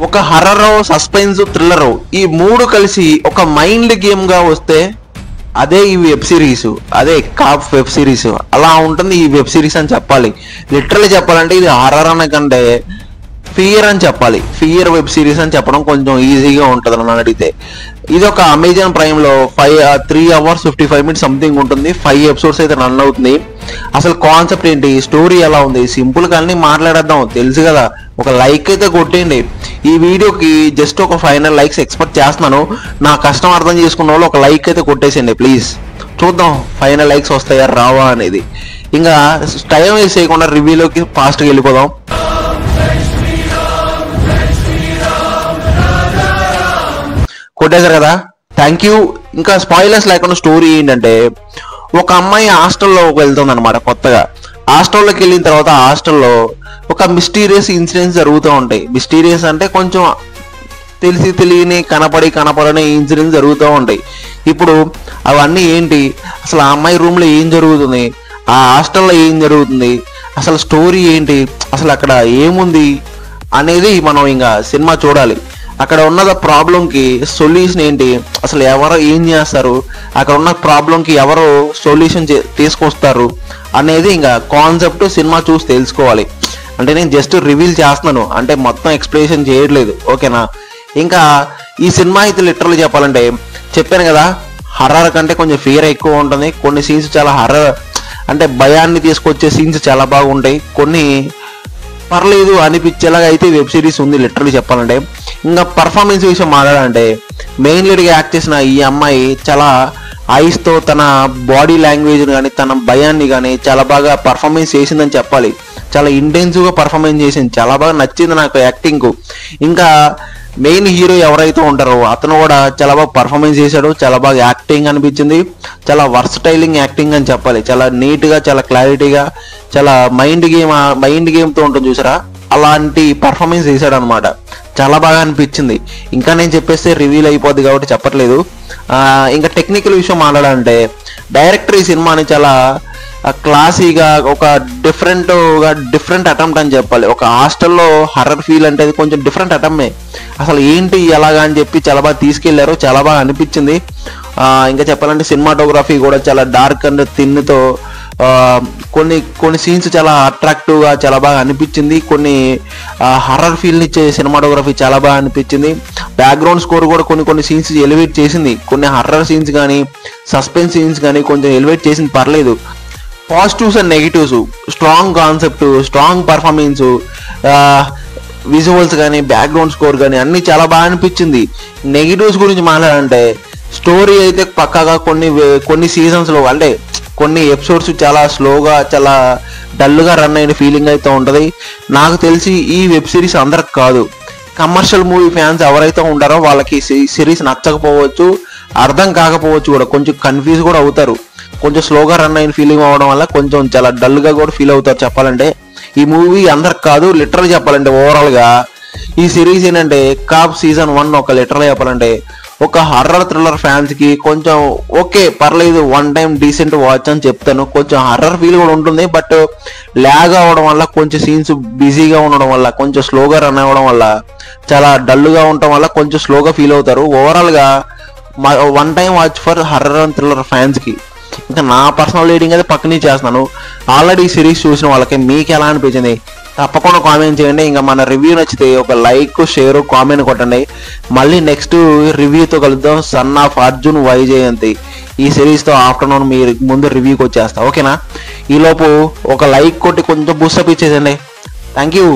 ఒక horror, suspense, thriller ఈ మూడు కలిసి ఒక మైండ్ గేమ్ గా వస్తే అదే ఈ వెబ్ సిరీస్, అదే కాప్ వెబ్ సిరీస్. అలా ఉంటుంది ఈ వెబ్ సిరీస్ అని చెప్పాలి. లిటరల్లీ చెప్పాలంటే ఇది హర్రర్ అనకంటే ఫియర్ అని చెప్పాలి. ఫియర్ వెబ్ సిరీస్ అని చెప్పడం కొంచెం ఈజీగా ఉంటుంది నన్ను అడిగితే. ఇది ఒక అమెజాన్ ప్రైమ్ లో 3 hours 55 minutes సంథింగ్ ఉంటుంది. 5 episodes అయితే రన్ అవుతుంది. అసలు కాన్సెప్ట్ ఏంటి, స్టోరీ ఎలా ఉంది, సింపుల్ గా అన్ని మాట్లాడేద్దాం. తెలుసు కదా, ఒక లైక్ అయితే కొట్టేయండి. ఈ వీడియోకి జస్ట్ ఒక 500 likes ఎక్స్పెక్ట్ చేస్తున్నాను. నా కష్టం అర్థం చేసుకున్న వాళ్ళు ఒక లైక్ అయితే కొట్టేసేయండి ప్లీజ్. చూద్దాం 500 likes వస్తాయా రావా అనేది. ఇంకా టైం వేస్ట్ చేయకుండా రివ్యూలోకి ఫాస్ట్గా వెళ్ళిపోదాం. కొట్టేశారు కదా, థ్యాంక్ యూ. ఇంకా స్పాయిలర్స్ లేకుండా స్టోరీ ఏంటంటే, ఒక అమ్మాయి హాస్టల్లో వెళ్తుంది అనమాట. కొత్తగా హాస్టల్లోకి వెళ్ళిన తర్వాత హాస్టల్లో ఒక మిస్టీరియస్ ఇన్సిడెంట్స్ జరుగుతూ ఉంటాయి. మిస్టీరియస్ అంటే కొంచెం తెలిసి తెలియని కనపడని ఇన్సిడెంట్స్ జరుగుతూ ఉంటాయి. ఇప్పుడు అవన్నీ ఏంటి, అసలు ఆ అమ్మాయి రూమ్లో ఏం జరుగుతుంది, ఆ హాస్టల్లో ఏం జరుగుతుంది, అసలు స్టోరీ ఏంటి, అసలు అక్కడ ఏముంది అనేది మనం ఇంకా సినిమా చూడాలి. అక్కడ ఉన్న ప్రాబ్లంకి సొల్యూషన్ ఏంటి, అసలు ఎవరు ఏం చేస్తారు, అక్కడ ఉన్న ప్రాబ్లంకి ఎవరు సొల్యూషన్ తీసుకొస్తారు అనేది ఇంకా కాన్సెప్ట్ సినిమా చూసి తెలుసుకోవాలి. అంటే నేను జస్ట్ రివీల్ చేస్తున్నాను, అంటే మొత్తం ఎక్స్ప్లెనేషన్ చేయట్లేదు, ఓకేనా. ఇంకా ఈ సినిమా అయితే లిటరల్లీ చెప్పాలంటే చెప్పాను కదా, హర్రర్ కంటే కొంచెం ఫియర్ ఎక్కువ ఉంటుంది. కొన్ని సీన్స్ చాలా హర్రర్ అంటే భయాన్ని తీసుకొచ్చే సీన్స్ చాలా బాగుంటాయి. కొన్ని పర్లేదు అనిపించేలాగా అయితే వెబ్ సిరీస్ ఉంది లిటరల్లీ చెప్పాలంటే. ఇంకా పర్ఫార్మెన్స్ విషయం మాట్లాడాలంటే మెయిన్ లీడ్గా యాక్ట్ చేసిన ఈ అమ్మాయి చాలా ఐస్తో తన బాడీ లాంగ్వేజ్ కానీ తన భయాన్ని కానీ చాలా బాగా పర్ఫార్మెన్స్ చేసిందని చెప్పాలి. చాలా ఇంటెన్సివ్గా పర్ఫార్మెన్స్ చేసింది, చాలా బాగా నచ్చింది నాకు యాక్టింగ్. ఇంకా మెయిన్ హీరో ఎవరైతే ఉంటారో అతను కూడా చాలా బాగా పర్ఫార్మెన్స్ చేశాడు, చాలా బాగా యాక్టింగ్ అనిపించింది. చాలా వర్సటైలింగ్ యాక్టింగ్ అని చెప్పాలి. చాలా నీట్గా, చాలా క్లారిటీగా, చాలా మైండ్ గేమ్తో ఉంటుంది చూసారా, అలాంటి పర్ఫార్మెన్స్ చేశాడు అనమాట. చాలా బాగా అనిపించింది. ఇంకా నేను చెప్పేస్తే రివీల్ అయిపోద్ది కాబట్టి చెప్పట్లేదు. ఇంకా టెక్నికల్ విషయం మాట్లాడాలంటే డైరెక్టర్ ఈ సినిమాని చాలా క్లాసీగా ఒక డిఫరెంట్ అటెంప్ట్ అని చెప్పాలి. ఒక హాస్టల్లో హర్రర్ ఫీల్ అంటే కొంచెం డిఫరెంట్ అటెంప్టే. అసలు ఏంటి ఎలాగా అని చెప్పి చాలా బాగా తీసుకెళ్లారు, చాలా బాగా అనిపించింది. ఇంకా చెప్పాలంటే సినిమాటోగ్రఫీ కూడా చాలా డార్క్ అండ్ థిన్తో కొన్ని సీన్స్ చాలా అట్రాక్టివ్గా చాలా బాగా అనిపించింది. కొన్ని హర్రర్ ఫీల్ని ఇచ్చే సినిమాటోగ్రఫీ చాలా బాగా అనిపించింది. బ్యాక్గ్రౌండ్ స్కోర్ కూడా కొన్ని సీన్స్ ఎలివేట్ చేసింది. కొన్ని హర్రర్ సీన్స్ కానీ సస్పెన్స్ సీన్స్ కానీ కొంచెం ఎలివేట్ చేసింది, పర్లేదు. Positives and negatives, strong concept, strong performance, visuals కానీ బ్యాక్గ్రౌండ్ స్కోర్ కానీ అన్నీ చాలా బాగా అనిపించింది. నెగిటివ్స్ గురించి మాట్లాడాలంటే స్టోరీ అయితే పక్కాగా కొన్ని సీజన్స్లో అంటే కొన్ని ఎపిసోడ్స్ చాలా స్లోగా చాలా డల్గా రన్ అయిన ఫీలింగ్ అయితే ఉంటుంది. నాకు తెలిసి ఈ వెబ్ సిరీస్ అందరికి కాదు, కమర్షియల్ మూవీ ఫ్యాన్స్ ఎవరైతే ఉంటారో వాళ్ళకి సిరీస్ నచ్చకపోవచ్చు, అర్థం కాకపోవచ్చు, కూడా కొంచెం కన్ఫ్యూజ్ కూడా అవుతారు. కొంచెం స్లోగా రన్ అయిన ఫీలింగ్ అవ్వడం వల్ల కొంచెం చాలా డల్గా కూడా ఫీల్ అవుతారు. చెప్పాలంటే ఈ మూవీ అందరికి కాదు, లిటరల్ చెప్పాలంటే ఓవరాల్గా ఈ సిరీస్ ఏంటంటే కాప్ సీజన్ 1 ఒక లిటరల్ చెప్పాలంటే ఒక హర్రర్ థ్రిల్లర్ ఫ్యాన్స్కి కొంచెం ఓకే పర్లేదు, వన్ టైం డీసెంట్ వాచ్ అని చెప్తాను. కొంచెం హర్రర్ ఫీల్ కూడా ఉంటుంది, బట్ ల్యాగ్ అవ్వడం వల్ల కొంచెం సీన్స్ బిజీగా ఉండడం వల్ల కొంచెం స్లోగా రన్ అవ్వడం వల్ల చాలా డల్గా ఉండడం వల్ల కొంచెం స్లోగా ఫీల్ అవుతారు. ఓవరాల్గా one time watch for horror and thriller ఫ్యాన్స్కి. ఇంకా నా పర్సనల్ రేటింగ్ అయితే పక్కనే చేస్తున్నాను. ఆల్రెడీ సిరీస్ చూసిన వాళ్ళకి మీకు ఎలా అనిపించింది తప్పకుండా కామెంట్ చేయండి. ఇంకా మన రివ్యూ నచ్చితే ఒక లైక్, షేర్, కామెంట్ కొట్టండి. మళ్ళీ నెక్స్ట్ రివ్యూతో కలుద్దాం. సన్ ఆఫ్ అర్జున్ వైజయంతి ఈ సిరీస్తో ఆఫ్టర్నూన్ మీరు ముందు రివ్యూకి వచ్చేస్తా, ఓకేనా. ఈలోపు ఒక లైక్ కొట్టి కొంచెం బూస్టప్ ఇచ్చేసండి. Thank you.